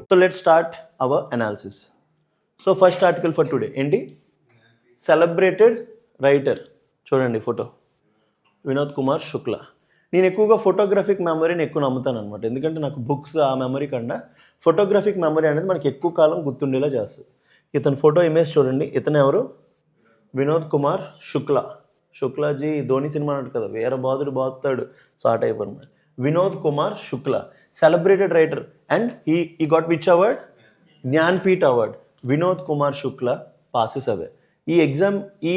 So let's start our analysis. So first article for today ఏంటి? Celebrated writer. చూడండి photo, Vinod Kumar Shukla. నేను ఎక్కువగా photographic మెమరీని ఎక్కువ నమ్ముతాను అనమాట. ఎందుకంటే నాకు బుక్స్ ఆ మెమరీ కన్నా ఫోటోగ్రఫిక్ మెమరీ అనేది మనకి ఎక్కువ కాలం గుర్తుండేలా చేస్తుంది. ఇతని ఫోటో ఇమేజ్ చూడండి. ఇతను ఎవరు? వినోద్ కుమార్ శుక్లా. శుక్లాజీ ధోని సినిమా అన్నట్టు కదా, వీరబాదుడు బాదుతాడు, సో ఆ టైప్ అనమాట. Vinod Kumar Shukla, celebrated writer, and he got which award? Jnanpith award. Vinod Kumar Shukla passes away. ఈ ఎగ్జామ్, ఈ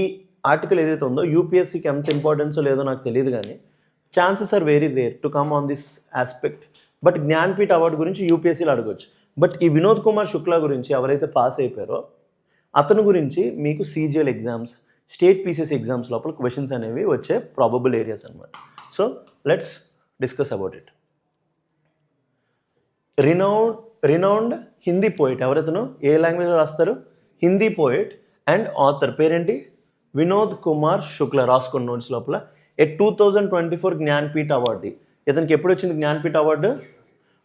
ఆర్టికల్ ఏదైతే ఉందో యూపీఎస్సీకి ఎంత ఇంపార్టెన్స్ లేదో నాకు తెలియదు, కానీ chances are very rare to come on this aspect. But Jnanpith award గురించి యూపీఎస్సీలో అడగవచ్చు. బట్ ఈ వినోద్ కుమార్ శుక్లా గురించి ఎవరైతే పాస్ అయిపోయారో అతని గురించి మీకు CGL exams, state PCS exams లోపల క్వశ్చన్స్ అనేవి వచ్చే ప్రాబబుల్ ఏరియాస్ అనమాట. So let's discuss about it. Renowned Hindi poet. ఎవరైతేనో ఏ లాంగ్వేజ్లో రాస్తారు? Hindi poet and author. పేరేంటి? వినోద్ కుమార్ శుక్లా. రాసుకోండి నోట్స్ లోపల. 2024 జ్ఞాన్పీఠ్ అవార్డు. ఇతనికి ఎప్పుడు వచ్చింది Jnanpith award?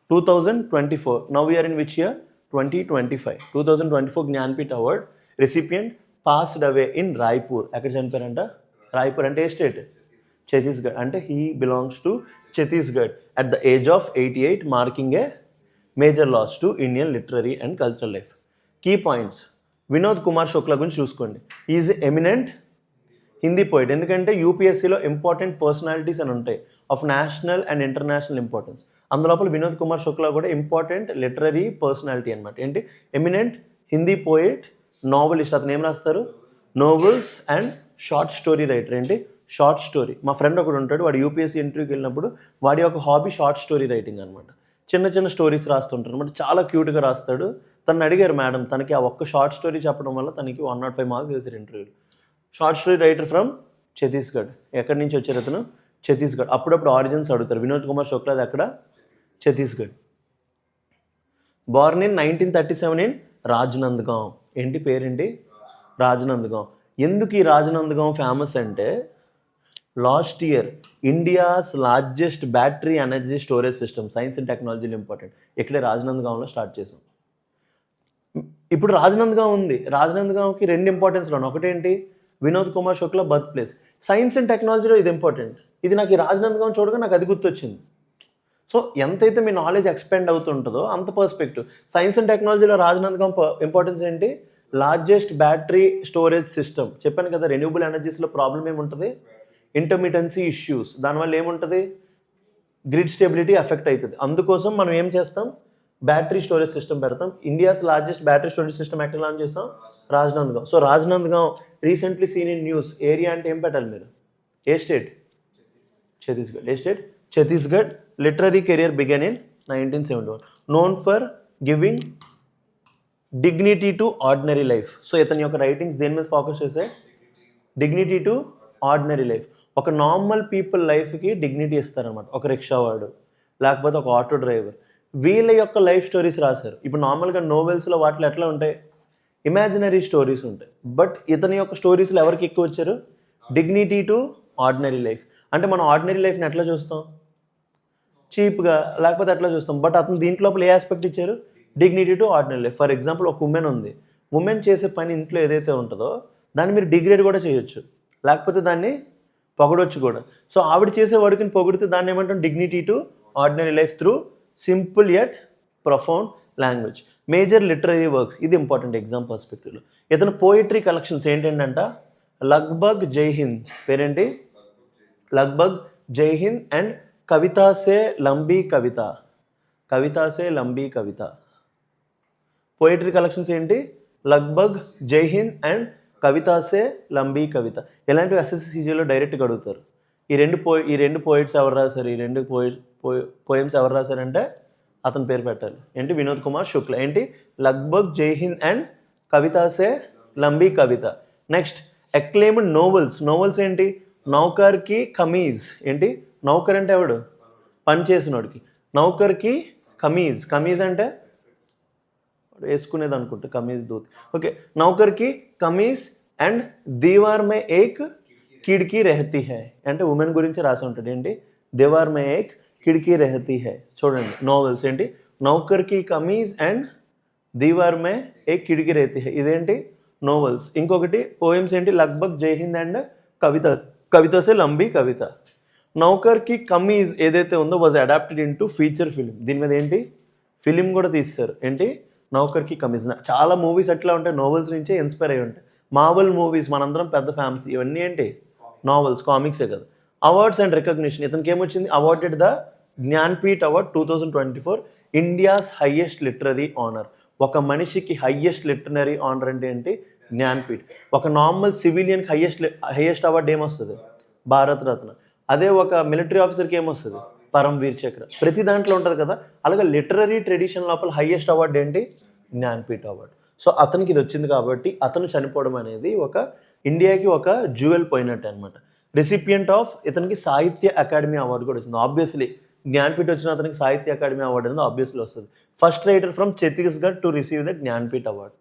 2024. Now year in which year? 2025. 2024 Jnanpith award recipient passed away in Raipur. ఎక్కడ చనిపోయారంట? రాయ్పూర్ అంటే ఏ స్టేట్? ఛత్తీస్గఢ్. అంటే he belongs to Chhattisgarh at the age of 88, marking a major loss to Indian literary and cultural life. Key points. Vinod Kumar Shukla గురించి చూసుకోండి. Is eminent Hindi poet. ఎందుకంటే యూపీఎస్సీలో important personalities అని ఉంటాయి of national and international importance. అందులోపల Vinod Kumar Shukla కూడా ఇంపార్టెంట్ లిటరరీ పర్సనాలిటీ అనమాట. ఏంటి? Eminent Hindi poet, novelist. అతను ఏం రాస్తారు? Novels and short story writer. ఏంటి? Short story. మా ఫ్రెండ్ ఒకడు ఉంటాడు, వాడు యూపీఎస్సీ ఇంటర్వ్యూకి వెళ్ళినప్పుడు వాడి యొక్క హాబీ షార్ట్ స్టోరీ రైటింగ్ అనమాట. చిన్న చిన్న స్టోరీస్ రాస్తుంటారు అనమాట. చాలా క్యూట్గా రాస్తాడు. తను అడిగారు మేడం, తనకి ఆ ఒక్క షార్ట్ స్టోరీ చెప్పడం వల్ల తనకి 105 మార్క్స్ వేసారు ఇంటర్వ్యూలు. Short story writer from Chhattisgarh. ఎక్కడి నుంచి వచ్చారు అతను? ఛత్తీస్గఢ్. అప్పుడప్పుడు ఆరిజిన్స్ అడుగుతారు. వినోద్ కుమార్ శుక్లాది ఎక్కడ? Chhattisgarh. Born in 1937 in Rajnandgaon. ఏంటి పేరేంటి? రాజ్నందగాం. ఎందుకు ఈ రాజ్నందగాం ఫేమస్ అంటే, last year India's largest battery energy storage system, science and టెక్నాలజీలో ఇంపార్టెంట్, ఇక్కడే రాజ్నందగాంలో స్టార్ట్ చేసాం. ఇప్పుడు రాజ్నందగాం ఉంది. రాజ్నందగాంకి 2 ఇంపార్టెన్స్లో ఉన్నాయి. ఒకటేంటి? Vinod Kumar Shukla birth place. Science and టెక్నాలజీలో ఇది ఇంపార్టెంట్. ఇది నాకు ఈ రాజ్నందగాం చూడగా నాకు అది గుర్తొచ్చింది. సో ఎంతైతే మీ నాలెడ్జ్ ఎక్స్పెండ్ అవుతుంటుందో అంత పర్స్పెక్టివ్. సైన్స్ అండ్ టెక్నాలజీలో రాజ్నందగాం ఇంపార్టెన్స్ ఏంటి? Largest battery storage system. చెప్పాను కదా, రెన్యూబుల్ ఎనర్జీస్లో ప్రాబ్లం ఏముంటుంది? Intermittency issues. దానివల్ల ఏముంటుంది? గ్రిడ్ స్టెబిలిటీ ఎఫెక్ట్ అవుతుంది. అందుకోసం మనం ఏం చేస్తాం? బ్యాటరీ స్టోరేజ్ సిస్టమ్ పెడతాం. India's largest battery storage system ఎక్కడ లాంచ్ చేస్తాం? Rajnandgaon. So Rajnandgaon recently seen in news. Area అంటే ఏం పెట్టాలి మీరు? ఏ స్టేట్? ఛత్తీస్గఢ్. ఏ state? Chhattisgarh. Literary career began in 1971. Known for giving dignity to ordinary life. So ఇతని యొక్క రైటింగ్స్ దేని మీద ఫోకస్ చేసే? Dignity to ordinary life. ఒక నార్మల్ పీపుల్ లైఫ్కి డిగ్నిటీ ఇస్తారనమాట. ఒక రిక్షా వాడు, లేకపోతే ఒక ఆటో డ్రైవర్, వీళ్ళ యొక్క లైఫ్ స్టోరీస్ రాశారు. ఇప్పుడు నార్మల్గా నోవెల్స్లో వాటిలో ఎట్లా ఉంటాయి? ఇమాజినరీ స్టోరీస్ ఉంటాయి. బట్ ఇతని యొక్క స్టోరీస్లో ఎవరికి ఎక్కువ వచ్చారు? Dignity to ordinary life. అంటే మనం ఆర్డినరీ లైఫ్ని ఎట్లా చూస్తాం? చీప్గా, లేకపోతే ఎట్లా చూస్తాం. బట్ అతను దీంట్లో ఏ ఆస్పెక్ట్ ఇచ్చారు? Dignity to ordinary life. For example, ఒక ఉమెన్ ఉంది. ఉమెన్ చేసే పని ఇంట్లో ఏదైతే ఉంటుందో దాన్ని మీరు డిగ్రేడ్ కూడా చేయొచ్చు, లేకపోతే దాన్ని పొగడొచ్చు కూడా. సో ఆవిడ చేసే వర్క్ని పొగిడితే దాన్ని ఏమంటాం? Dignity to ordinary life through simple yet profound language. Major literary works. ఇది ఇంపార్టెంట్ ఎగ్జామ్ పర్స్పెక్టివ్లో. ఇతను పోయిటరీ కలెక్షన్స్ ఏంటంట? లగ్భగ్ జై హింద్. పేరేంటి? Lagbhag Jai Hind and Kavita Se Lambi Kavita. Kavita Se Lambi Kavita. Poetry collections ఏంటి? లగ్భగ్ జై హింద్ అండ్ కవితా సే లంబీ కవిత. ఇలాంటివి ఎస్ఎస్సీజీలో డైరెక్ట్గా అడుగుతారు. ఈ రెండు పోయిట్స్ ఎవరు రాశారు? ఈ రెండు పోయమ్స్ ఎవరు రాశారంటే అతని పేరు పెట్టాలి. ఏంటి? వినోద్ కుమార్ శుక్లా. ఏంటి? Lagbhag Jai Hind and Kavita Se Lambi Kavita. Next, acclaimed novels. Novels ఏంటి? నౌకర్ కి కమీజ్. ఏంటి? నౌకర్ అంటే ఎవడు? పని చేసినోడికి. నౌకర్ కి కమీజ్. కమీజ్ అంటే వేసుకునేది అనుకుంటా, కమీజ్ దూత్. ఓకే, నౌకర్ కి కమీజ్ అండ్ దీవార్ మే ఏక్ కిడ్కీ రెహతీ హై అంటే ఉమెన్ గురించి రాసి ఉంటుంది. ఏంటి? దీవార్ మే ఏక్ కిడ్కీ రెహతీ హై. చూడండి, నోవెల్స్ ఏంటి? నౌకర్ కి కమీజ్ అండ్ దీవార్ మే ఏ కిడికి రేతి హై ఇదేంటి నోవెల్స్. ఇంకొకటి పోయిమ్స్ ఏంటి లగ్భగ్ జై హింద్ అండ్ కవిత కవితసే లంబీ కవిత. నౌకర్ కి కమీజ్ ఏదైతే ఉందో was adapted into feature film. దీని మీద ఏంటి ఫిలిం కూడా తీస్తారు ఏంటి నౌకర్ కి కమీజ్. చాలా మూవీస్ ఎట్లా ఉంటాయి నోవెల్స్ నుంచే ఇన్స్పైర్ అయ్యి ఉంటాయి. మార్వెల్ మూవీస్ మనందరం పెద్ద ఫ్యాన్స్ ఇవన్నీ ఏంటి నావెల్స్ కామిక్సే కదా. అవార్డ్స్ అండ్ రికగ్నిషన్ ఇతనికి ఏమొచ్చింది awarded the Jnanpith award 2024 India's highest literary honour. ఒక మనిషికి హైయెస్ట్ లిటరరీ ఆనర్ అంటే ఏంటి జ్ఞాన్పీఠ్. ఒక నార్మల్ సివిలియన్కి హైయెస్ట్ అవార్డు ఏమొస్తుంది భారత రత్న. అదే ఒక మిలిటరీ ఆఫీసర్కి ఏమొస్తుంది పరమవీర్ చక్ర. ప్రతి దాంట్లో ఉంటుంది కదా. అలాగే లిటరరీ ట్రెడిషన్ లోపల హైయెస్ట్ అవార్డు ఏంటి జ్ఞాన్పీఠ్ అవార్డు. సో అతనికి ఇది వచ్చింది కాబట్టి అతను చనిపోవడం అనేది ఒక ఇండియాకి ఒక జ్యువెల్ పోయినట్టు అనమాట. రెసిపియంట్ ఆఫ్ ఇతనికి సాహిత్య అకాడమీ అవార్డు కూడా వచ్చింది. ఆబ్వియస్లీ జ్ఞాన్పీఠ్ వచ్చిన అతనికి సాహిత్య అకాడమీ అవార్డు అనేది ఆబ్వియస్లీ వస్తుంది. First writer from Chhattisgarh to receive the Jnanpith award.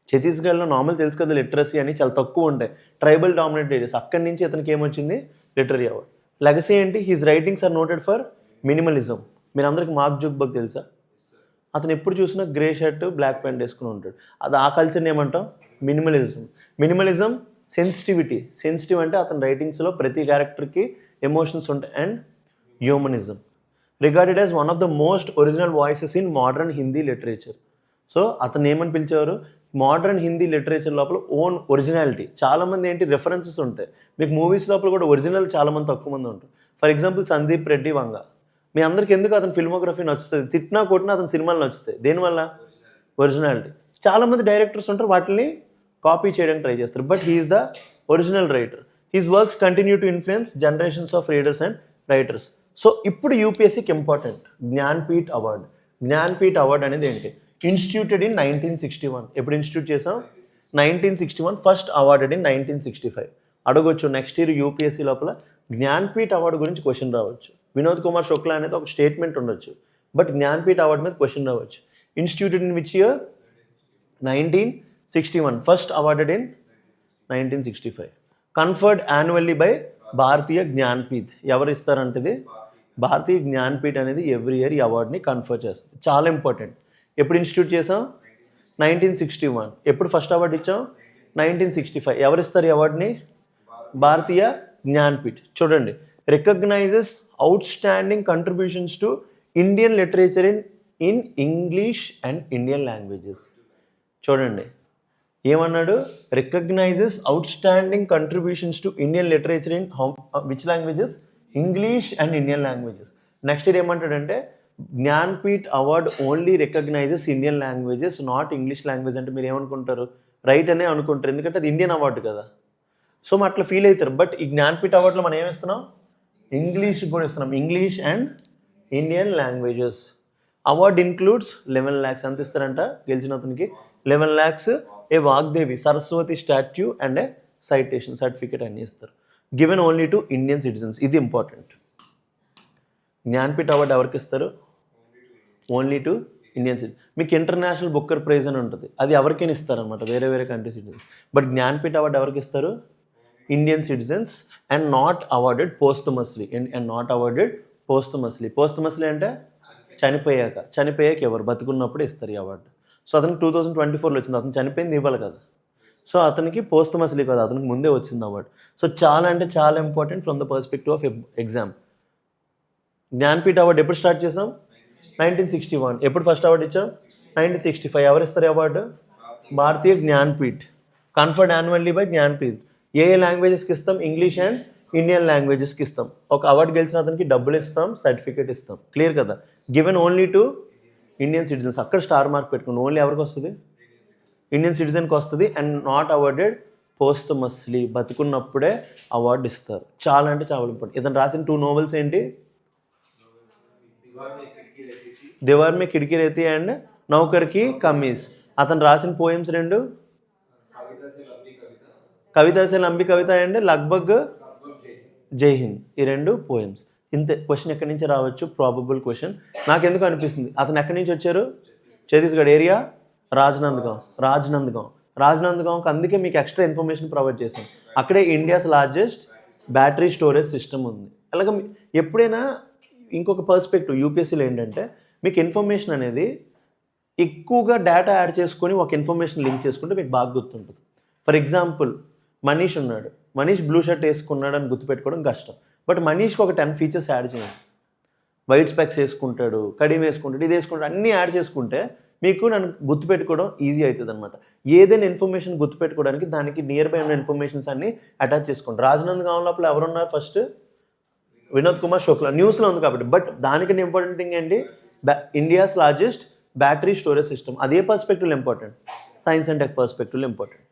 ఛత్తీస్గఢ్లో నార్మల్ తెలుసు కదా లిటరసీ అని చాలా తక్కువ ఉంటాయి ట్రైబల్ డామినేట్ ఏరియాస్. అక్కడి నుంచి అతనికి ఏమొచ్చింది లిటరరీ అవార్డు. లెగసీ ఏంటి his writings are noted for minimalism. మీరు అందరికి మార్క్ జుక్బర్గ్ తెలుసా. అతను ఎప్పుడు చూసినా గ్రే షర్ట్ బ్లాక్ ప్యాంట్ వేసుకుని ఉంటాడు. అది ఆ కల్చర్ని ఏమంటాం మినిమలిజం. మినిమలిజం సెన్సిటివ్ అంటే అతని రైటింగ్స్లో ప్రతి క్యారెక్టర్కి ఎమోషన్స్ ఉంటాయి. And humanism regarded as one of the most original voices in modern Hindi literature. So అతను ఏమని పిలిచేవారు మోడర్న్ హిందీ లిటరేచర్ లోపల ఓన్ ఒరిజినాలిటీ. చాలామంది ఏంటి రెఫరెన్సెస్ ఉంటాయి మీకు మూవీస్ లోపల కూడా ఒరిజినల్ చాలామంది తక్కువ మంది ఉంటారు. For example Sandeep Reddy Vanga. మీ అందరికి ఎందుకు అతని ఫిల్మోగ్రఫీ నచ్చుతుంది తిట్టినా కొట్టినా అతని సినిమాలు నచ్చుతాయి. దేనివల్ల ఒరిజినాలిటీ. చాలామంది డైరెక్టర్స్ ఉంటారు వాటిని కాపీ చేయడానికి ట్రై చేస్తారు but he is the original writer. His works continue to influence generations of readers and writers. So ఇప్పుడు యూపీఎస్సీకి important Jnanpith award. Jnanpith award అనేది ఏంటి ఇన్స్టిట్యూటెడ్ ఇన్ 1961. ఎప్పుడు ఇన్స్టిట్యూట్ చేసాం 1961. First awarded in 1965. అడగొచ్చు నెక్స్ట్ ఇయర్ యూపీఎస్సీ లోపల జ్ఞాన్పీఠ్ అవార్డు గురించి క్వశ్చన్ రావచ్చు. వినోద్ కుమార్ శుక్లా అనేది ఒక స్టేట్మెంట్ ఉండొచ్చు బట్ జ్ఞాన్పీఠ్ అవార్డు మీద క్వశ్చన్ రావచ్చు. Instituted in which year 1961. First awarded in 1965. Conferred annually by Bharatiya Jnanpith. ఎవరు ఇస్తారంటది భారతీయ జ్ఞాన్పీఠ్ అనేది ఎవ్రీ ఇయర్ ఈ అవార్డుని కన్ఫర్ చేస్తుంది. చాలా ఇంపార్టెంట్. ఎప్పుడు ఇన్స్టిట్యూట్ చేసాం 1961. ఎప్పుడు ఫస్ట్ అవార్డు ఇచ్చాం 1965. ఎవరు ఇస్తారు ఈ అవార్డుని భారతీయ జ్ఞాన్పీఠ్. చూడండి recognises outstanding contributions to Indian literature in English and Indian languages. చూడండి ఏమన్నాడు recognises outstanding contributions to Indian literature in which languages English and Indian languages. Next year ఏమంటాడంటే Jnanpith award only recognises Indian languages not English language. అంటే మీరు ఏమనుకుంటారు right అనే అనుకుంటారు ఎందుకంటే అది ఇండియన్ అవార్డు కదా. సో మనం అట్లా ఫీల్ అవుతారు. బట్ ఈ జ్ఞాన్పీఠ్ అవార్డులో మనం ఏమిస్తున్నాం ఇంగ్లీష్ కూడా ఇస్తున్నాం English and Indian languages. Award includes 11 lakhs. ఎంత ఇస్తారంట గెలిచిన అతనికి 11 lakhs, A Vagdevi Saraswati statue and A citation certificate అన్నీ ఇస్తారు. Given only to Indian citizens. ఇది ఇంపార్టెంట్. జ్ఞాన్పీఠ్ అవార్డు ఎవరికి ఇస్తారు ఓన్లీ టు ఇండియన్ సిటిజన్స్. మీకు ఇంటర్నేషనల్ బుక్కర్ ప్రైజ్ అని ఉంటుంది అది ఎవరికైనా ఇస్తారనమాట వేరే వేరే country citizens. But Jnanpith award ఎవరికి ఇస్తారు Indian citizens and not awarded పోస్టమస్లీ. And not awarded పోస్టమస్లీ అంటే చనిపోయాక ఎవరు బతుకున్నప్పుడు ఇస్తారు ఈ అవార్డు. సో అతనికి 2024లో వచ్చింది. అతను చనిపోయింది ఇవ్వాలి కదా. సో అతనికి పోస్టమస్లీ కదా అతనికి ముందే వచ్చింది అవార్డు. సో చాలా అంటే చాలా important from the perspective of exam. Jnanpith award ఎప్పుడు స్టార్ట్ చేసాం 1961. ఎప్పుడు ఫస్ట్ అవార్డు ఇచ్చాం 1965. ఎవరు ఇస్తారు award Bharatiya Jnanpith. Conferred annually by Jnanpith. ఏ లాంగ్వేజెస్కి ఇస్తాం ఇంగ్లీష్ అండ్ ఇండియన్ లాంగ్వేజెస్కి ఇస్తాం. ఒక అవార్డు గెలిచిన అతనికి డబ్బులు ఇస్తాం సర్టిఫికేట్ ఇస్తాం. క్లియర్ కదా. Given only to Indian citizens. అక్కడ స్టార్ మార్క్ పెట్టుకుని ఓన్లీ ఎవరికి వస్తుంది ఇండియన్ సిటిజన్కి వస్తుంది. అండ్ నాట్ అవార్డెడ్ పోస్టమస్లీ బతుకున్నప్పుడే అవార్డు ఇస్తారు. చాలా అంటే చాలా ఇంపార్టెంట్. ఇతను రాసిన 2 novels ఏంటి దీవార్ మే కిడికి రేతి అండ్ నౌకర్ కి కమీజ్. అతను రాసిన poems 2 కవితసే లంబి Kavitha and లగ్భగ్ Jai Hind. ఈ 2 పోయిమ్స్. ఇంతే. క్వశ్చన్ ఎక్కడి నుంచి రావచ్చు ప్రాబబుల్ క్వశ్చన్. నాకు ఎందుకు అనిపిస్తుంది అతను ఎక్కడి నుంచి వచ్చారు ఛత్తీస్గఢ్ ఏరియా రాజ్నందగాంకి. అందుకే మీకు ఎక్స్ట్రా ఇన్ఫర్మేషన్ ప్రొవైడ్ చేశాను. అక్కడే India's largest battery storage system ఉంది. అలాగే ఎప్పుడైనా ఇంకొక పర్స్పెక్టివ్ యూపీఎస్సీలో ఏంటంటే మీకు ఇన్ఫర్మేషన్ అనేది ఎక్కువగా డేటా యాడ్ చేసుకొని ఒక ఇన్ఫర్మేషన్ లింక్ చేసుకుంటే మీకు బాగా గుర్తుంటుంది. ఫర్ ఎగ్జాంపుల్ మనీష్ ఉన్నాడు, మనీష్ బ్లూ షర్ట్ వేసుకున్నాడు అని గుర్తుపెట్టుకోవడం కష్టం. బట్ మనీష్కి ఒక 10 ఫీచర్స్ యాడ్ చేయండి. వైట్ స్పెక్స్ వేసుకుంటాడు, కడియం వేసుకుంటాడు, ఇది వేసుకుంటాడు, అన్నీ యాడ్ చేసుకుంటే మీకు నన్ను గుర్తుపెట్టుకోవడం ఈజీ అవుతుంది అనమాట. ఏదైనా ఇన్ఫర్మేషన్ గుర్తుపెట్టుకోవడానికి దానికి నియర్ బై ఉన్న ఇన్ఫర్మేషన్స్ అన్ని అటాచ్ చేసుకోండి. రాజనందగాం లోపల ఎవరున్నారు? ఫస్ట్ వినోద్ కుమార్ శుక్లా, న్యూస్లో ఉంది కాబట్టి. బట్ దానికన్నా ఇంపార్టెంట్ థింగ్ ఏంటి? India's largest battery storage system. అదే పర్స్పెక్టివ్లో ఇంపార్టెంట్, సైన్స్ అండ్ టెక్ పర్స్పెక్టివ్లో ఇంపార్టెంట్.